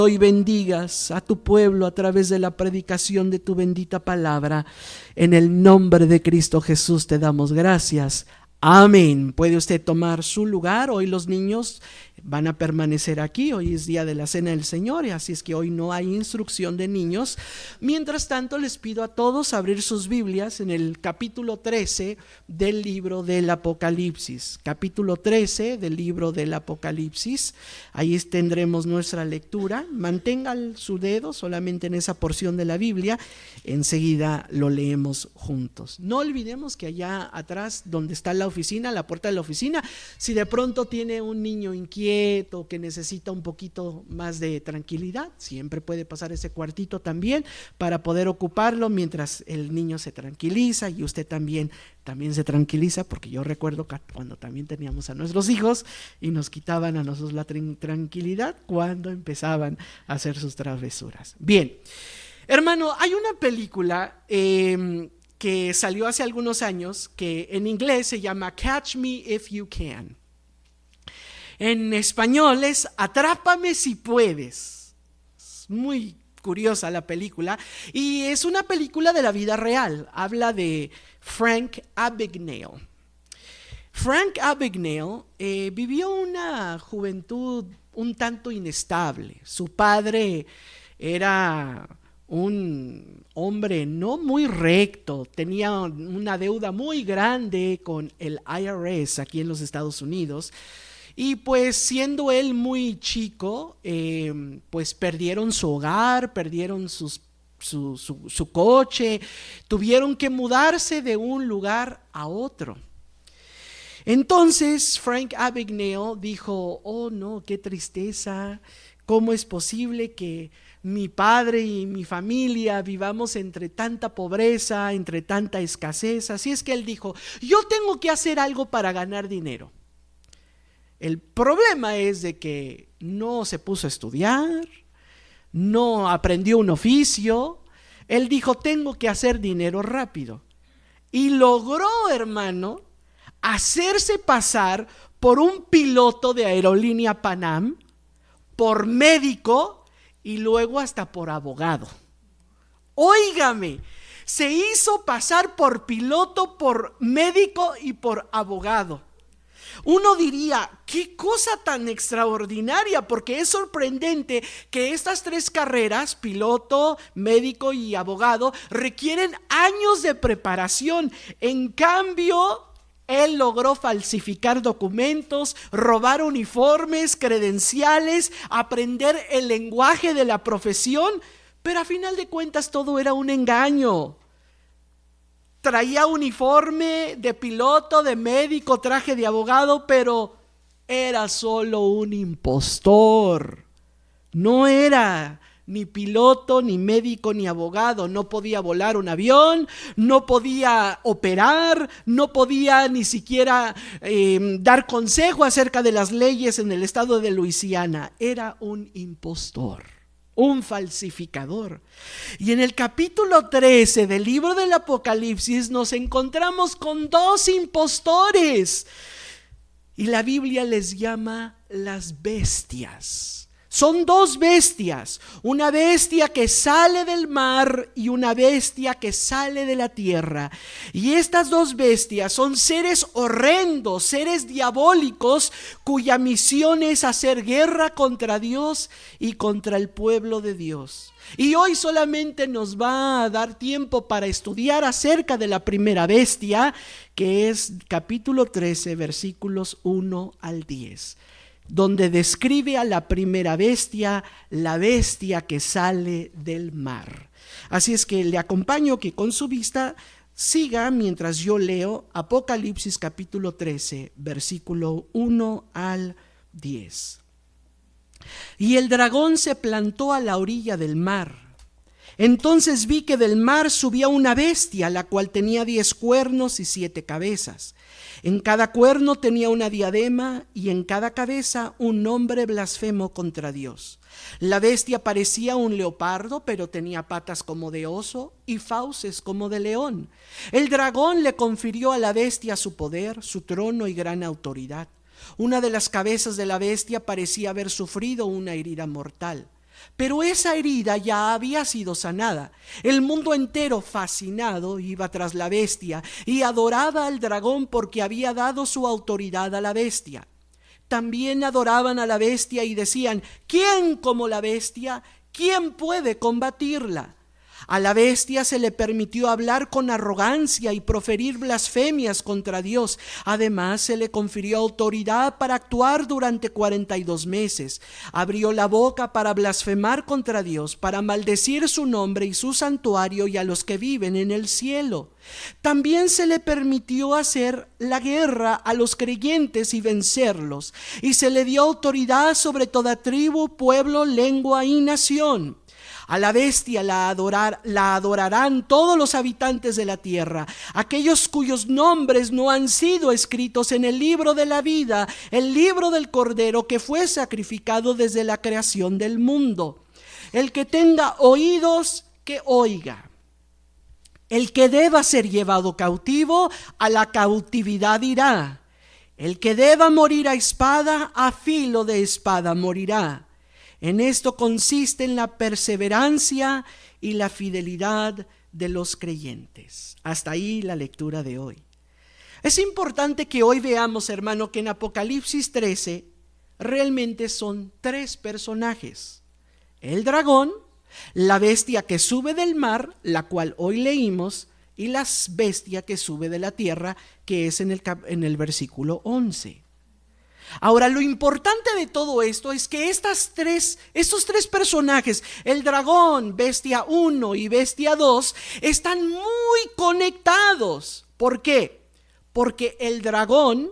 Hoy bendigas a tu pueblo a través de la predicación de tu bendita palabra. En el nombre de Cristo Jesús te damos gracias. Amén. Puede usted tomar su lugar. Hoy los niños van a permanecer aquí. Hoy es día de la Cena del Señor, y así es que hoy no hay instrucción de niños. Mientras tanto, les pido a todos abrir sus Biblias en el capítulo 13 del libro del Apocalipsis. Capítulo 13 del libro del Apocalipsis. Ahí tendremos nuestra lectura. Mantenga su dedo solamente en esa porción de la Biblia. Enseguida lo leemos juntos. No olvidemos que allá atrás, donde está la oficina, la puerta de la oficina, si de pronto tiene un niño inquieto que necesita un poquito más de tranquilidad, siempre puede pasar ese cuartito también para poder ocuparlo mientras el niño se tranquiliza y usted también se tranquiliza, porque yo recuerdo cuando también teníamos a nuestros hijos y nos quitaban a nosotros la tranquilidad cuando empezaban a hacer sus travesuras. Bien, hermano, hay una película que salió hace algunos años que en inglés se llama Catch Me If You Can. En español es Atrápame si puedes. Es muy curiosa la película y es una película de la vida real. Habla de Frank Abagnale. Frank Abagnale vivió una juventud un tanto inestable. Su padre era un hombre no muy recto, tenía una deuda muy grande con el IRS aquí en los Estados Unidos. Y pues siendo él muy chico, pues perdieron su hogar, perdieron su coche, tuvieron que mudarse de un lugar a otro. Entonces Frank Abagnale dijo: oh no, qué tristeza, ¿cómo es posible que mi padre y mi familia vivamos entre tanta pobreza, entre tanta escasez? Así es que él dijo: yo tengo que hacer algo para ganar dinero. El problema es de que no se puso a estudiar, no aprendió un oficio. Él dijo: tengo que hacer dinero rápido. Y logró, hermano, hacerse pasar por un piloto de aerolínea Pan Am, por médico y luego hasta por abogado. Óigame, se hizo pasar por piloto, por médico y por abogado. Uno diría: qué cosa tan extraordinaria, porque es sorprendente que estas tres carreras, piloto, médico y abogado, requieren años de preparación. En cambio, él logró falsificar documentos, robar uniformes, credenciales, aprender el lenguaje de la profesión, pero a final de cuentas todo era un engaño. Traía uniforme de piloto, de médico, traje de abogado, pero era solo un impostor. No era ni piloto, ni médico, ni abogado. No podía volar un avión, no podía operar, no podía ni siquiera dar consejo acerca de las leyes en el estado de Luisiana. Era un impostor, un falsificador. Y en el capítulo 13 del libro del Apocalipsis nos encontramos con dos impostores, y la Biblia les llama las bestias. Son dos bestias, una bestia que sale del mar y una bestia que sale de la tierra. Y estas dos bestias son seres horrendos, seres diabólicos, cuya misión es hacer guerra contra Dios y contra el pueblo de Dios. Y hoy solamente nos va a dar tiempo para estudiar acerca de la primera bestia, que es capítulo 13, versículos 1 al 10. Donde describe a la primera bestia, la bestia que sale del mar. Así es que le acompaño que con su vista siga mientras yo leo Apocalipsis capítulo 13, versículo 1 al 10. Y el dragón se plantó a la orilla del mar. Entonces vi que del mar subía una bestia, la cual tenía 10 cuernos y 7 cabezas. En cada cuerno tenía una diadema y en cada cabeza un nombre blasfemo contra Dios. La bestia parecía un leopardo, pero tenía patas como de oso y fauces como de león. El dragón le confirió a la bestia su poder, su trono y gran autoridad. Una de las cabezas de la bestia parecía haber sufrido una herida mortal. Pero esa herida ya había sido sanada. El mundo entero, fascinado, iba tras la bestia y adoraba al dragón porque había dado su autoridad a la bestia. También adoraban a la bestia y decían: ¿quién como la bestia? ¿Quién puede combatirla? A la bestia se le permitió hablar con arrogancia y proferir blasfemias contra Dios. Además, se le confirió autoridad para actuar durante 42 meses. Abrió la boca para blasfemar contra Dios, para maldecir su nombre y su santuario y a los que viven en el cielo. También se le permitió hacer la guerra a los creyentes y vencerlos. Y se le dio autoridad sobre toda tribu, pueblo, lengua y nación. A la bestia la adorarán todos los habitantes de la tierra, aquellos cuyos nombres no han sido escritos en el libro de la vida, el libro del Cordero que fue sacrificado desde la creación del mundo. El que tenga oídos, que oiga. El que deba ser llevado cautivo, a la cautividad irá. El que deba morir a espada, a filo de espada morirá. En esto consiste en la perseverancia y la fidelidad de los creyentes. Hasta ahí la lectura de hoy. Es importante que hoy veamos, hermano, que en Apocalipsis 13 realmente son 3 personajes: el dragón, la bestia que sube del mar, la cual hoy leímos, y la bestia que sube de la tierra, que es en el versículo 11. Ahora, lo importante de todo esto es que estos tres personajes, el dragón, bestia 1 y bestia 2, están muy conectados. ¿Por qué? Porque el dragón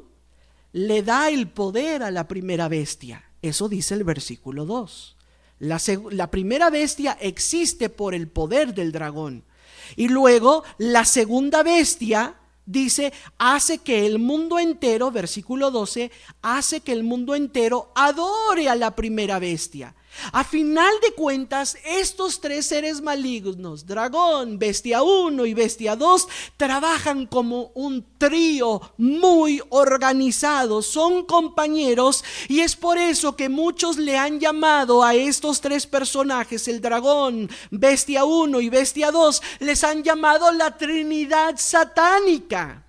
le da el poder a la primera bestia. Eso dice el versículo 2. La primera bestia existe por el poder del dragón. Y luego la segunda bestia dice, hace que el mundo entero, versículo 12, hace que el mundo entero adore a la primera bestia. A final de cuentas, estos 3 seres malignos, dragón, bestia 1 y bestia 2, trabajan como un trío muy organizado, son compañeros, y es por eso que muchos le han llamado a estos 3 personajes, el dragón, bestia 1 y bestia 2, les han llamado la Trinidad satánica.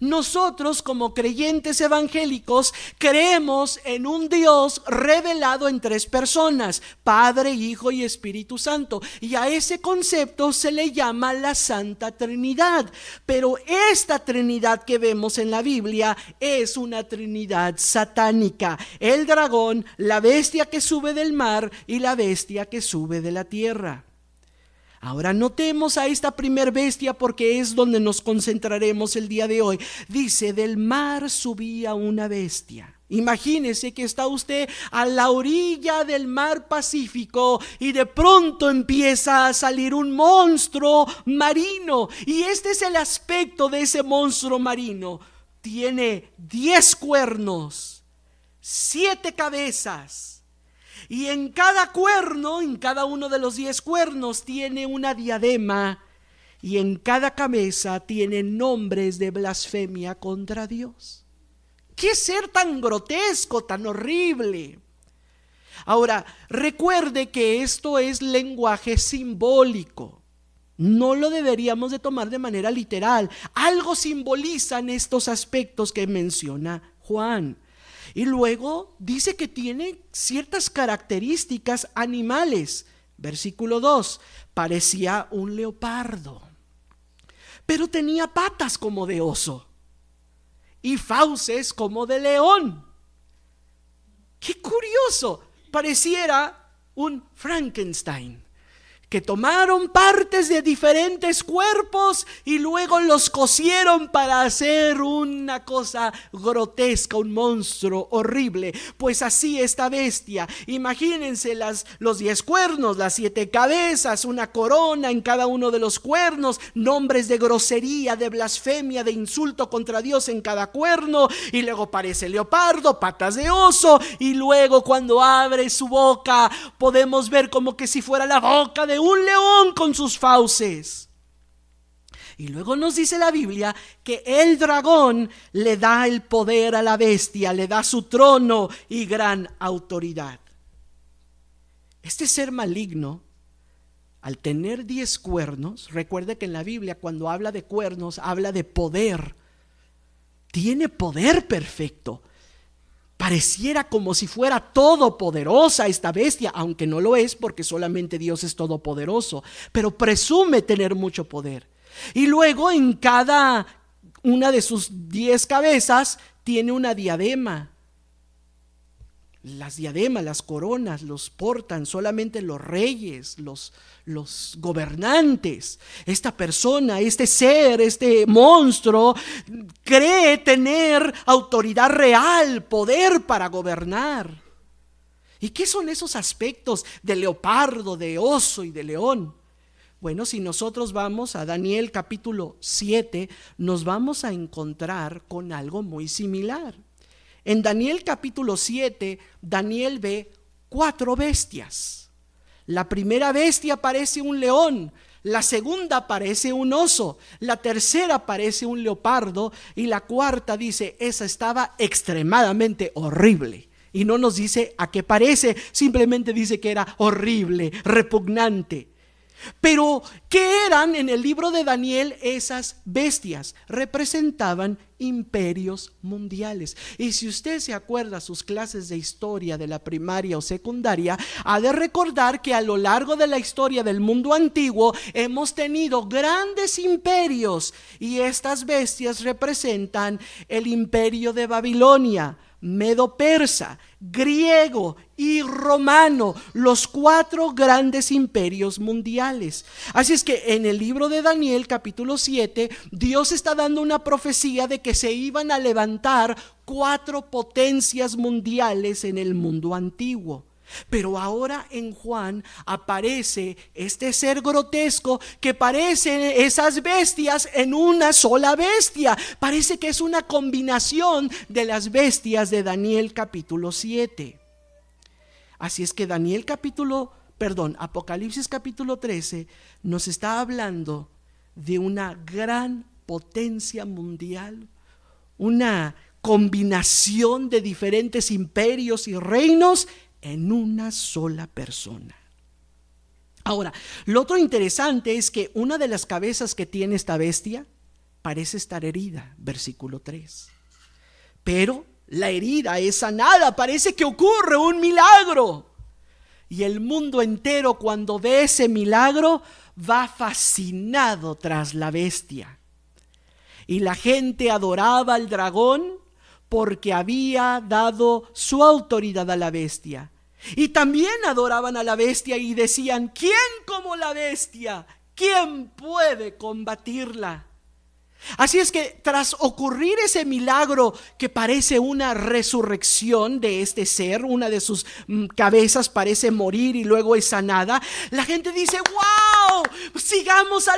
Nosotros, como creyentes evangélicos, creemos en un Dios revelado en 3 personas: Padre, Hijo y Espíritu Santo, y a ese concepto se le llama la Santa Trinidad. Pero esta Trinidad que vemos en la Biblia es una Trinidad satánica: el dragón, la bestia que sube del mar y la bestia que sube de la tierra. Ahora notemos a esta primer bestia, porque es donde nos concentraremos el día de hoy. Dice: del mar subía una bestia. Imagínese que está usted a la orilla del mar Pacífico y de pronto empieza a salir un monstruo marino. Y este es el aspecto de ese monstruo marino. Tiene 10 cuernos, 7 cabezas. Y en cada cuerno, en cada uno de los 10 cuernos, tiene una diadema, y en cada cabeza tiene nombres de blasfemia contra Dios. ¿Qué ser tan grotesco, tan horrible? Ahora, recuerde que esto es lenguaje simbólico. No lo deberíamos de tomar de manera literal. Algo simbolizan estos aspectos que menciona Juan. Y luego dice que tiene ciertas características animales. Versículo 2, parecía un leopardo, pero tenía patas como de oso y fauces como de león. ¡Qué curioso! Pareciera un Frankenstein, que tomaron partes de diferentes cuerpos y luego los cosieron para hacer una cosa grotesca, un monstruo horrible. Pues así esta bestia, imagínense los 10 cuernos, las 7 cabezas, una corona en cada uno de los cuernos, nombres de grosería, de blasfemia, de insulto contra Dios en cada cuerno, y luego parece leopardo, patas de oso, y luego cuando abre su boca podemos ver como que si fuera la boca de un león con sus fauces. Y luego nos dice la Biblia que el dragón le da el poder a la bestia, le da su trono y gran autoridad. Este ser maligno, al tener 10 cuernos, recuerde que en la Biblia cuando habla de cuernos, habla de poder. Tiene poder perfecto. Pareciera como si fuera todopoderosa esta bestia, aunque no lo es porque solamente Dios es todopoderoso, pero presume tener mucho poder. Y luego en cada una de sus 10 cabezas tiene una diadema. Las diademas, las coronas, los portan solamente los reyes, los gobernantes. Esta persona, este ser, este monstruo, cree tener autoridad real, poder para gobernar. ¿Y qué son esos aspectos de leopardo, de oso y de león? Bueno, si nosotros vamos a Daniel capítulo 7, nos vamos a encontrar con algo muy similar. En Daniel capítulo 7, Daniel ve 4 bestias. La primera bestia parece un león, la segunda parece un oso, la tercera parece un leopardo y la cuarta dice, esa estaba extremadamente horrible. Y no nos dice a qué parece, simplemente dice que era horrible, repugnante. Pero, ¿qué eran en el libro de Daniel esas bestias? Representaban imperios mundiales. Y si usted se acuerda sus clases de historia de la primaria o secundaria, ha de recordar que a lo largo de la historia del mundo antiguo hemos tenido grandes imperios y estas bestias representan el imperio de Babilonia, medo-persa, griego y romano, los 4 grandes imperios mundiales. Así es que en el libro de Daniel capítulo 7, Dios está dando una profecía de que se iban a levantar 4 potencias mundiales en el mundo antiguo. Pero ahora en Juan aparece este ser grotesco que parece esas bestias en una sola bestia. Parece que es una combinación de las bestias de Daniel capítulo 7. Así es que Apocalipsis capítulo 13 nos está hablando de una gran potencia mundial, una combinación de diferentes imperios y reinos en una sola persona. Ahora, lo otro interesante es que una de las cabezas que tiene esta bestia parece estar herida, versículo 3. Pero la herida es sanada, parece que ocurre un milagro. Y el mundo entero, cuando ve ese milagro, va fascinado tras la bestia. Y la gente adoraba al dragón porque había dado su autoridad a la bestia. Y también adoraban a la bestia y decían, ¿quién como la bestia? ¿Quién puede combatirla? Así es que tras ocurrir ese milagro que parece una resurrección de este ser, una de sus cabezas parece morir y luego es sanada, la gente dice, ¡wow! Sigamos a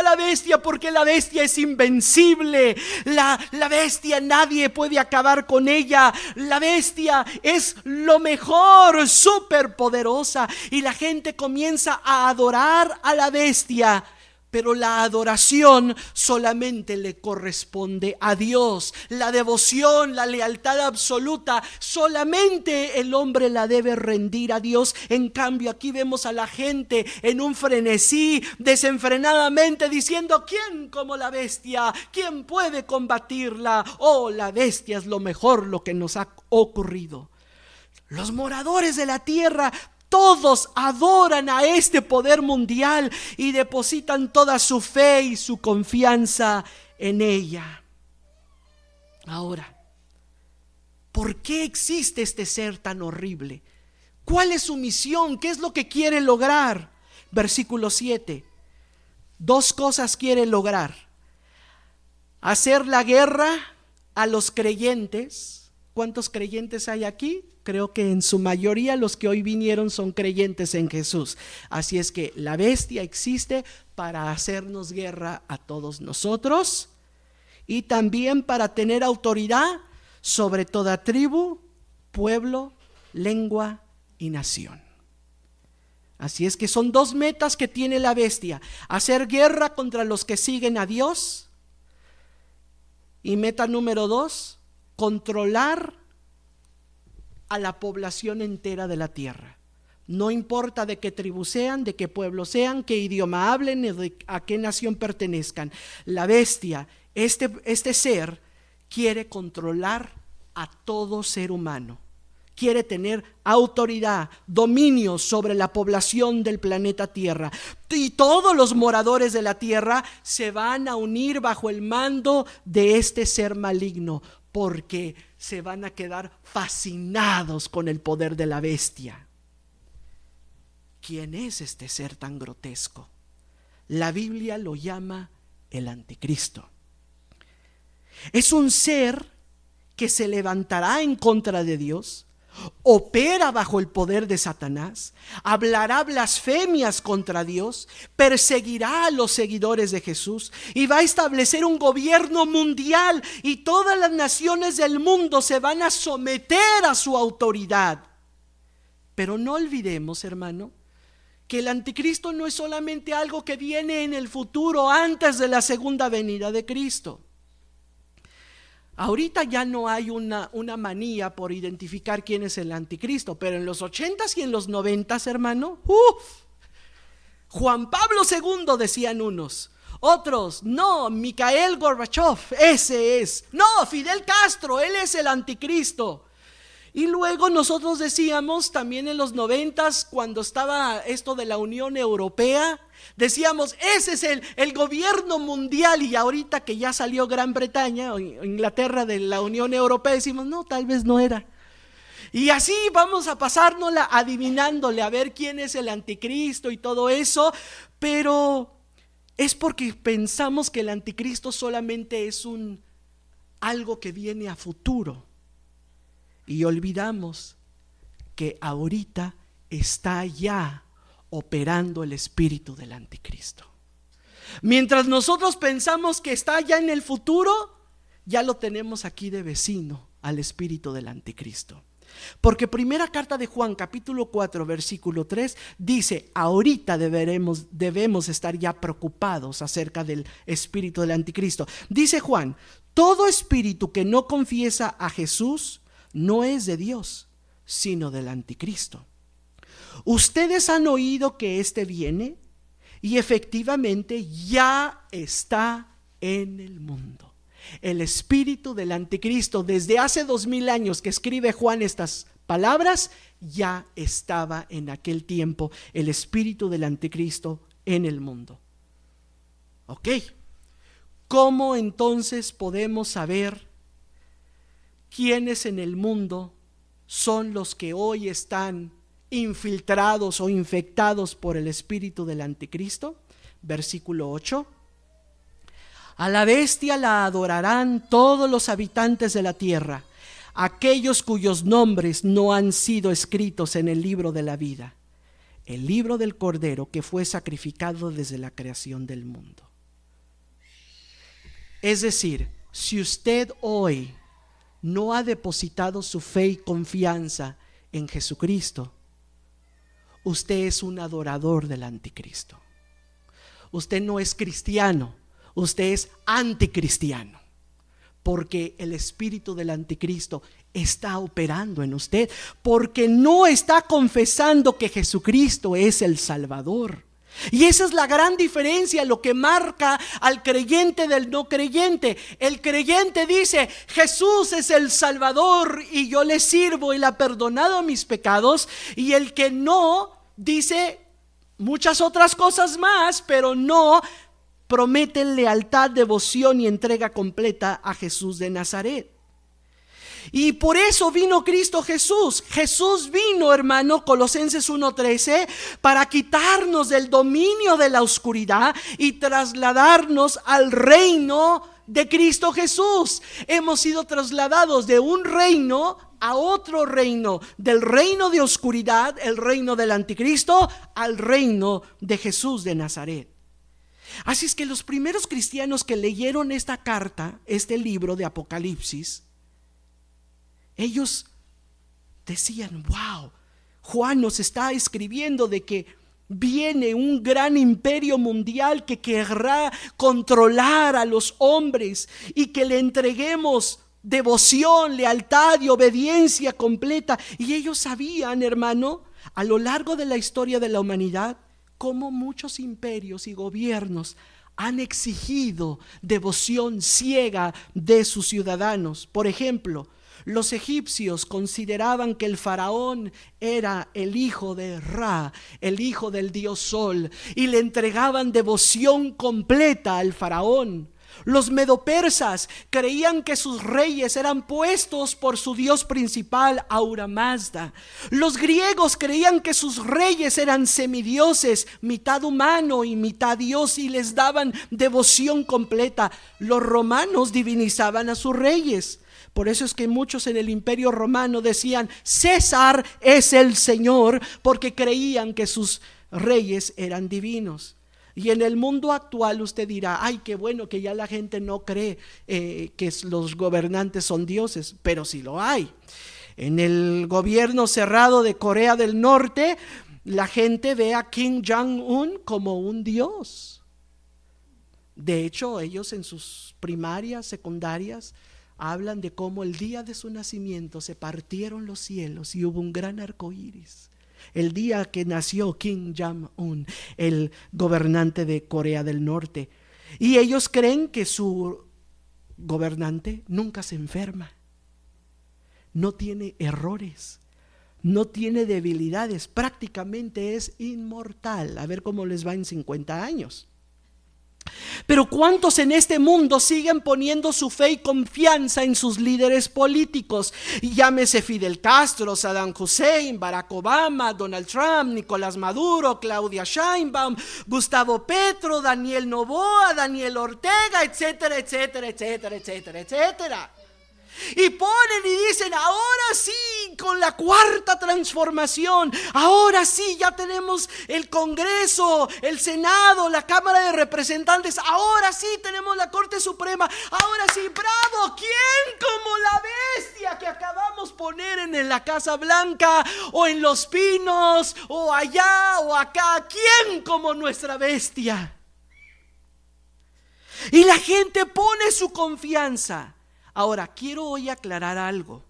la bestia porque la bestia es invencible, la bestia nadie puede acabar con ella, la bestia es lo mejor, súper poderosa, y la gente comienza a adorar a la bestia. Pero la adoración solamente le corresponde a Dios. La devoción, la lealtad absoluta, solamente el hombre la debe rendir a Dios. En cambio, aquí vemos a la gente en un frenesí, desenfrenadamente diciendo, ¿quién como la bestia? ¿Quién puede combatirla? Oh, la bestia es lo mejor, lo que nos ha ocurrido. Los moradores de la tierra todos adoran a este poder mundial y depositan toda su fe y su confianza en ella. Ahora, ¿por qué existe este ser tan horrible? ¿Cuál es su misión? ¿Qué es lo que quiere lograr? Versículo 7. 2 cosas quiere lograr: hacer la guerra a los creyentes. ¿Cuántos creyentes hay aquí? Creo que en su mayoría los que hoy vinieron son creyentes en Jesús. Así es que la bestia existe para hacernos guerra a todos nosotros y también para tener autoridad sobre toda tribu, pueblo, lengua y nación. Así es que son 2 metas que tiene la bestia: hacer guerra contra los que siguen a Dios, y meta número 2, controlar a la población entera de la tierra. No importa de qué tribu sean, de qué pueblo sean, qué idioma hablen, a qué nación pertenezcan. La bestia, este ser, quiere controlar a todo ser humano. Quiere tener autoridad, dominio sobre la población del planeta Tierra. Y todos los moradores de la Tierra se van a unir bajo el mando de este ser maligno, porque se van a quedar fascinados con el poder de la bestia. ¿Quién es este ser tan grotesco? La Biblia lo llama el anticristo. Es un ser que se levantará en contra de Dios, opera bajo el poder de Satanás, hablará blasfemias contra Dios, perseguirá a los seguidores de Jesús y va a establecer un gobierno mundial, y todas las naciones del mundo se van a someter a su autoridad. Pero no olvidemos, hermano, que el anticristo no es solamente algo que viene en el futuro, antes de la segunda venida de Cristo. Ahorita ya no hay una manía por identificar quién es el anticristo, pero en los 80s y en los 90s, hermano, Juan Pablo II, decían unos. Otros, no, Mikhail Gorbachev, ese es. No, Fidel Castro, él es el anticristo. Y luego nosotros decíamos también en los 90s, cuando estaba esto de la Unión Europea, decíamos, ese es el gobierno mundial. Y ahorita que ya salió Gran Bretaña o Inglaterra de la Unión Europea, decimos, no, tal vez no era. Y así vamos a pasárnosla adivinándole a ver quién es el anticristo y todo eso. Pero es porque pensamos que el anticristo solamente es algo que viene a futuro. Y olvidamos que ahorita está ya operando el espíritu del anticristo. Mientras nosotros pensamos que está ya en el futuro, ya lo tenemos aquí de vecino al espíritu del anticristo. Porque primera carta de Juan, capítulo 4, versículo 3, dice, ahorita debemos estar ya preocupados acerca del espíritu del anticristo. Dice Juan, todo espíritu que no confiesa a Jesús no es de Dios, sino del anticristo. Ustedes han oído que éste viene, y efectivamente ya está en el mundo. El espíritu del anticristo, desde hace 2000 años que escribe Juan estas palabras, ya estaba en aquel tiempo el espíritu del anticristo en el mundo. Ok, ¿cómo entonces podemos saber quiénes en el mundo son los que hoy están infiltrados o infectados por el espíritu del anticristo? Versículo 8. A la bestia la adorarán todos los habitantes de la tierra, aquellos cuyos nombres no han sido escritos en el libro de la vida, el libro del Cordero que fue sacrificado desde la creación del mundo. Es decir, si usted hoy no ha depositado su fe y confianza en Jesucristo, usted es un adorador del anticristo. Usted no es cristiano, usted es anticristiano, porque el espíritu del anticristo está operando en usted, porque no está confesando que Jesucristo es el Salvador. Y esa es la gran diferencia, lo que marca al creyente del no creyente. El creyente dice, Jesús es el Salvador y yo le sirvo y le ha perdonado mis pecados. Y el que no, dice muchas otras cosas más, pero no promete lealtad, devoción y entrega completa a Jesús de Nazaret. Y por eso vino Cristo Jesús. Jesús vino, hermano, Colosenses 1:13, para quitarnos del dominio de la oscuridad y trasladarnos al reino de Cristo Jesús. Hemos sido trasladados de un reino a otro reino, del reino de oscuridad, el reino del anticristo, al reino de Jesús de Nazaret. Así es que los primeros cristianos que leyeron esta carta, este libro de Apocalipsis, ellos decían, wow, Juan nos está escribiendo de que viene un gran imperio mundial que querrá controlar a los hombres y que le entreguemos devoción, lealtad y obediencia completa. Y ellos sabían, hermano, a lo largo de la historia de la humanidad, cómo muchos imperios y gobiernos han exigido devoción ciega de sus ciudadanos. Por ejemplo, los egipcios consideraban que el faraón era el hijo de Ra, el hijo del dios Sol, y le entregaban devoción completa al faraón. Los medopersas creían que sus reyes eran puestos por su dios principal, Ahura Mazda. Los griegos creían que sus reyes eran semidioses, mitad humano y mitad dios, y les daban devoción completa. Los romanos divinizaban a sus reyes. Por eso es que muchos en el Imperio Romano decían: César es el Señor, porque creían que sus reyes eran divinos. Y en el mundo actual usted dirá: ay, qué bueno que ya la gente no cree que los gobernantes son dioses, pero sí lo hay. En el gobierno cerrado de Corea del Norte, la gente ve a Kim Jong-un como un dios. De hecho, ellos en sus primarias, secundarias, hablan de cómo el día de su nacimiento se partieron los cielos y hubo un gran arco iris. El día que nació Kim Jong-un, el gobernante de Corea del Norte. Y ellos creen que su gobernante nunca se enferma, no tiene errores, no tiene debilidades, prácticamente es inmortal. A ver cómo les va en 50 años. Pero ¿cuántos en este mundo siguen poniendo su fe y confianza en sus líderes políticos? Llámese Fidel Castro, Saddam Hussein, Barack Obama, Donald Trump, Nicolás Maduro, Claudia Sheinbaum, Gustavo Petro, Daniel Noboa, Daniel Ortega, etcétera, etcétera, etcétera, etcétera, etcétera. Y ponen y dicen: ahora sí, con la cuarta transformación, ahora sí ya tenemos el Congreso, el Senado, la Cámara de Representantes, ahora sí tenemos la Corte Suprema, ahora sí, bravo. ¿Quién como la bestia que acabamos poner en la Casa Blanca o en Los Pinos o allá o acá? ¿Quién como nuestra bestia? Y la gente pone su confianza. Ahora, quiero hoy aclarar algo.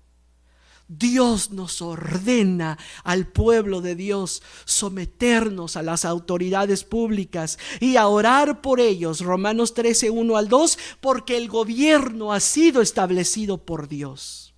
Dios nos ordena al pueblo de Dios someternos a las autoridades públicas y a orar por ellos. Romanos 13, 1 al 2, porque el gobierno ha sido establecido por Dios.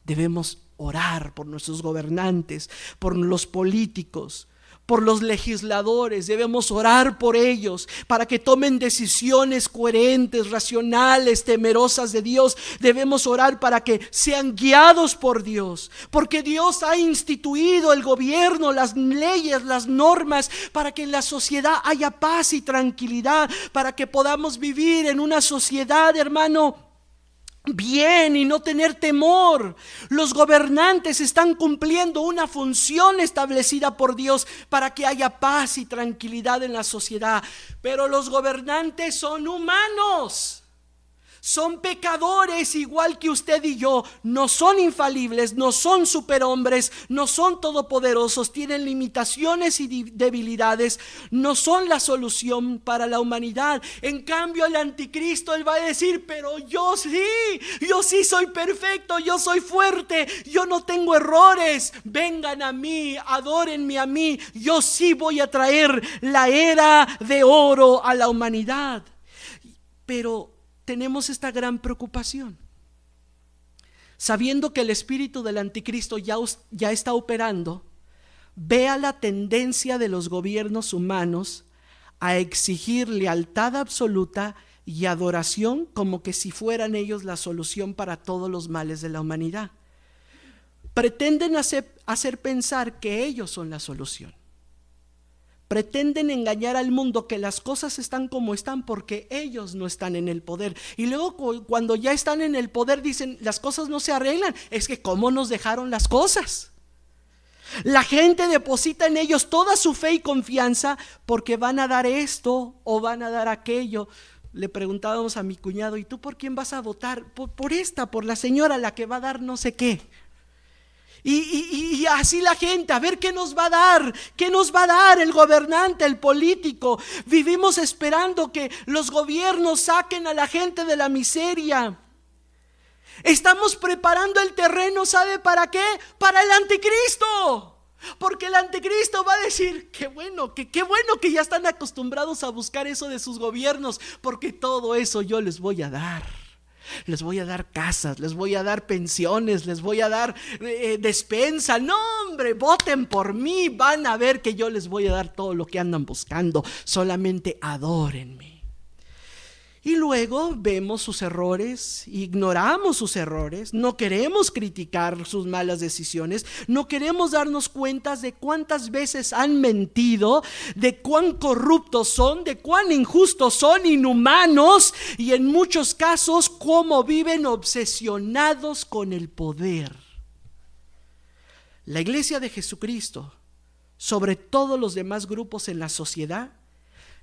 Debemos orar por nuestros gobernantes, por los políticos, por los legisladores. Debemos orar por ellos para que tomen decisiones coherentes, racionales, temerosas de Dios. Debemos orar para que sean guiados por Dios, porque Dios ha instituido el gobierno, las leyes, las normas, para que en la sociedad haya paz y tranquilidad, para que podamos vivir en una sociedad, hermano, bien y no tener temor. Los gobernantes están cumpliendo una función establecida por Dios para que haya paz y tranquilidad en la sociedad. Pero los gobernantes son humanos, son pecadores igual que usted y yo. No son infalibles, no son superhombres, no son todopoderosos, tienen limitaciones y debilidades, no son la solución para la humanidad. En cambio, el anticristo, él va a decir: pero yo sí soy perfecto, yo soy fuerte, yo no tengo errores, vengan a mí, adórenme a mí, yo sí voy a traer la era de oro a la humanidad. Pero tenemos esta gran preocupación, sabiendo que el espíritu del anticristo ya está operando. Vea la tendencia de los gobiernos humanos a exigir lealtad absoluta y adoración, como que si fueran ellos la solución para todos los males de la humanidad. Pretenden hacer pensar que ellos son la solución. Pretenden engañar al mundo que las cosas están como están porque ellos no están en el poder. Y luego cuando ya están en el poder dicen: las cosas no se arreglan. Es que ¿cómo nos dejaron las cosas? La gente deposita en ellos toda su fe y confianza porque van a dar esto o van a dar aquello. Le preguntábamos a mi cuñado: ¿y tú por quién vas a votar? Por la señora, la que va a dar no sé qué. Y así la gente, a ver qué nos va a dar el gobernante, el político. Vivimos esperando que los gobiernos saquen a la gente de la miseria. Estamos preparando el terreno, ¿sabe para qué? Para el anticristo. Porque el anticristo va a decir, qué bueno que ya están acostumbrados a buscar eso de sus gobiernos, porque todo eso yo les voy a dar. Les voy a dar casas, les voy a dar pensiones, les voy a dar despensa. No, hombre, voten por mí, van a ver que yo les voy a dar todo lo que andan buscando. Solamente adórenme. Y luego vemos sus errores, ignoramos sus errores, no queremos criticar sus malas decisiones, no queremos darnos cuenta de cuántas veces han mentido, de cuán corruptos son, de cuán injustos son, inhumanos, y en muchos casos cómo viven obsesionados con el poder. La Iglesia de Jesucristo, sobre todos los demás grupos en la sociedad,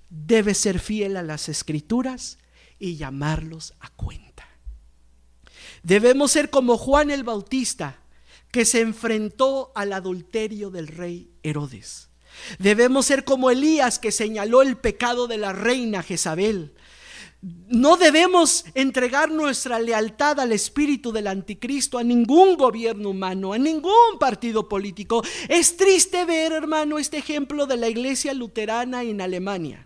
debe ser fiel a las Escrituras y llamarlos a cuenta. Debemos ser como Juan el Bautista, que se enfrentó al adulterio del rey Herodes. Debemos ser como Elías, que señaló el pecado de la reina Jezabel. No debemos entregar nuestra lealtad al espíritu del anticristo, a ningún gobierno humano, a ningún partido político. Es triste ver, hermano, este ejemplo de la iglesia luterana en Alemania.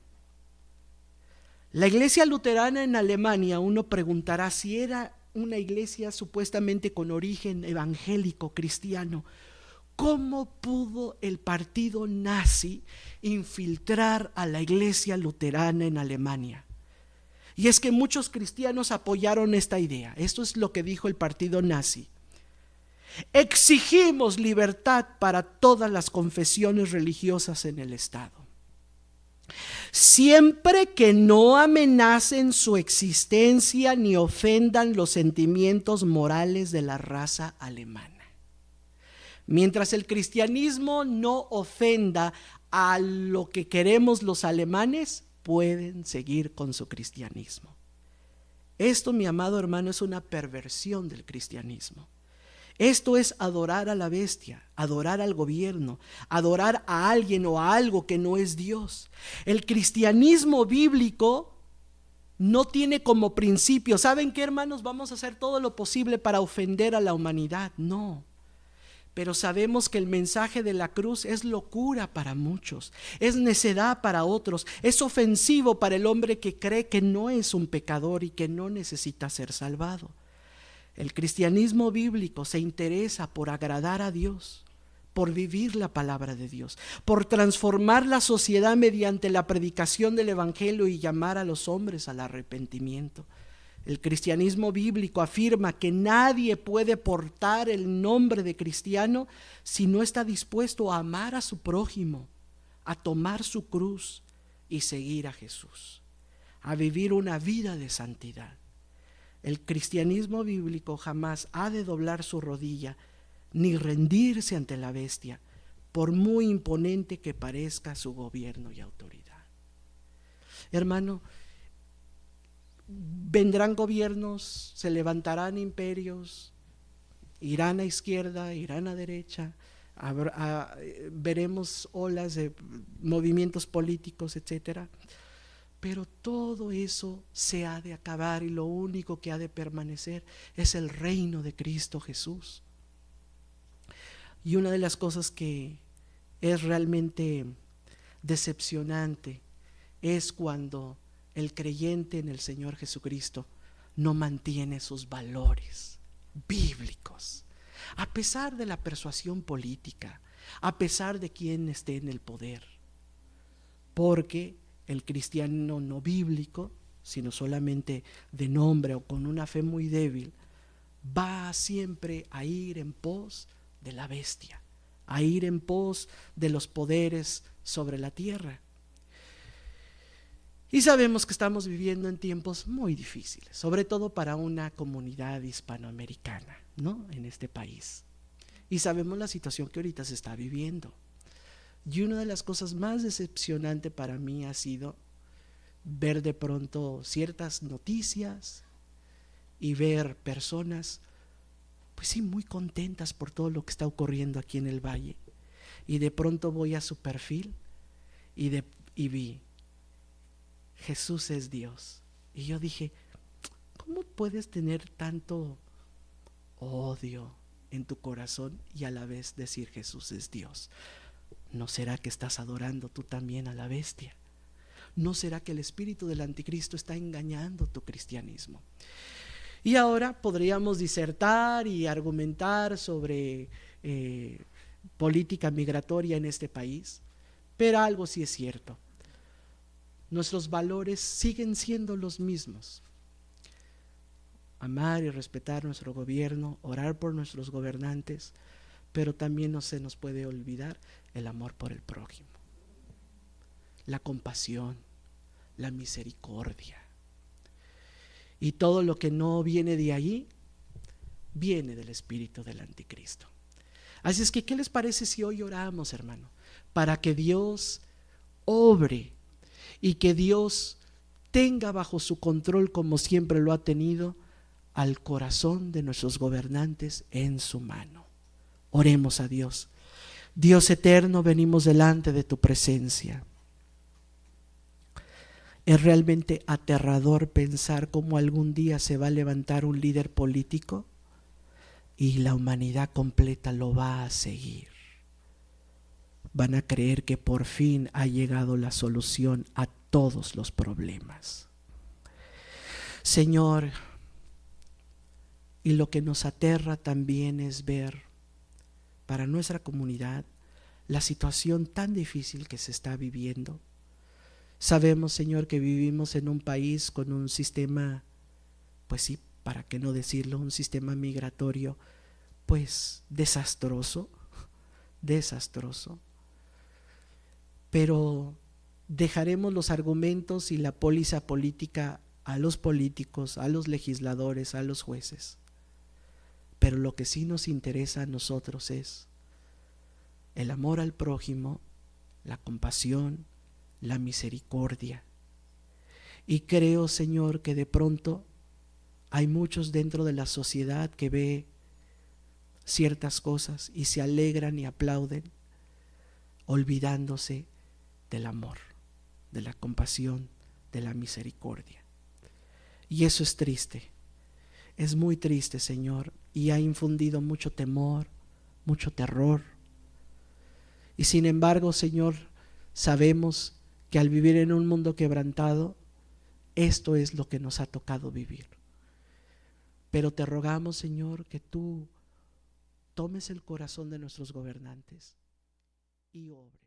La iglesia luterana en Alemania, uno preguntará si era una iglesia supuestamente con origen evangélico cristiano. ¿Cómo pudo el partido nazi infiltrar a la iglesia luterana en Alemania? Y es que muchos cristianos apoyaron esta idea. Esto es lo que dijo el partido nazi. Exigimos libertad para todas las confesiones religiosas en el Estado, siempre que no amenacen su existencia ni ofendan los sentimientos morales de la raza alemana. Mientras el cristianismo no ofenda a lo que queremos los alemanes, pueden seguir con su cristianismo. Esto, mi amado hermano, es una perversión del cristianismo. Esto es adorar a la bestia, adorar al gobierno, adorar a alguien o a algo que no es Dios. El cristianismo bíblico no tiene como principio, ¿saben qué, hermanos? Vamos a hacer todo lo posible para ofender a la humanidad. No. Pero sabemos que el mensaje de la cruz es locura para muchos, es necedad para otros, es ofensivo para el hombre que cree que no es un pecador y que no necesita ser salvado. El cristianismo bíblico se interesa por agradar a Dios, por vivir la palabra de Dios, por transformar la sociedad mediante la predicación del evangelio y llamar a los hombres al arrepentimiento. El cristianismo bíblico afirma que nadie puede portar el nombre de cristiano si no está dispuesto a amar a su prójimo, a tomar su cruz y seguir a Jesús, a vivir una vida de santidad. El cristianismo bíblico jamás ha de doblar su rodilla ni rendirse ante la bestia, por muy imponente que parezca su gobierno y autoridad. Hermano, vendrán gobiernos, se levantarán imperios, irán a izquierda, irán a derecha, veremos olas de movimientos políticos, etcétera. Pero todo eso se ha de acabar y lo único que ha de permanecer es el reino de Cristo Jesús. Y una de las cosas que es realmente decepcionante es cuando el creyente en el Señor Jesucristo no mantiene sus valores bíblicos, a pesar de la persuasión política, a pesar de quien esté en el poder. Porque el cristiano no bíblico, sino solamente de nombre o con una fe muy débil, va siempre a ir en pos de la bestia, a ir en pos de los poderes sobre la tierra. Y sabemos que estamos viviendo en tiempos muy difíciles, sobre todo para una comunidad hispanoamericana, ¿no? En este país. Y sabemos la situación que ahorita se está viviendo. Y una de las cosas más decepcionantes para mí ha sido ver de pronto ciertas noticias y ver personas, pues sí, muy contentas por todo lo que está ocurriendo aquí en el valle. Y de pronto voy a su perfil y vi, Jesús es Dios. Y yo dije, ¿cómo puedes tener tanto odio, en tu corazón y a la vez decir Jesús es Dios? ¿No será que estás adorando tú también a la bestia? ¿No será que el espíritu del anticristo está engañando tu cristianismo? Y ahora podríamos disertar y argumentar sobre política migratoria en este país, pero algo sí es cierto: nuestros valores siguen siendo los mismos. Amar y respetar nuestro gobierno, orar por nuestros gobernantes, pero también no se nos puede olvidar el amor por el prójimo, la compasión, la misericordia. Y todo lo que no viene de ahí, viene del espíritu del anticristo. Así es que, ¿qué les parece si hoy oramos, hermano? Para que Dios obre y que Dios tenga bajo su control, como siempre lo ha tenido, al corazón de nuestros gobernantes en su mano. Oremos a Dios. Dios eterno, venimos delante de tu presencia. Es realmente aterrador pensar cómo algún día se va a levantar un líder político y la humanidad completa lo va a seguir. Van a creer que por fin ha llegado la solución a todos los problemas. Señor, y lo que nos aterra también es ver para nuestra comunidad la situación tan difícil que se está viviendo. Sabemos, Señor, que vivimos en un país con un sistema, pues sí, para qué no decirlo, un sistema migratorio, pues desastroso. Pero dejaremos los argumentos y la póliza política a los políticos, a los legisladores, a los jueces. Pero lo que sí nos interesa a nosotros es el amor al prójimo, la compasión, la misericordia. Y creo, Señor, que de pronto hay muchos dentro de la sociedad que ve ciertas cosas y se alegran y aplauden, olvidándose del amor, de la compasión, de la misericordia. Y eso es triste, es muy triste, Señor, y ha infundido mucho temor, mucho terror. Y sin embargo, Señor, sabemos que al vivir en un mundo quebrantado, esto es lo que nos ha tocado vivir. Pero te rogamos, Señor, que tú tomes el corazón de nuestros gobernantes y obres.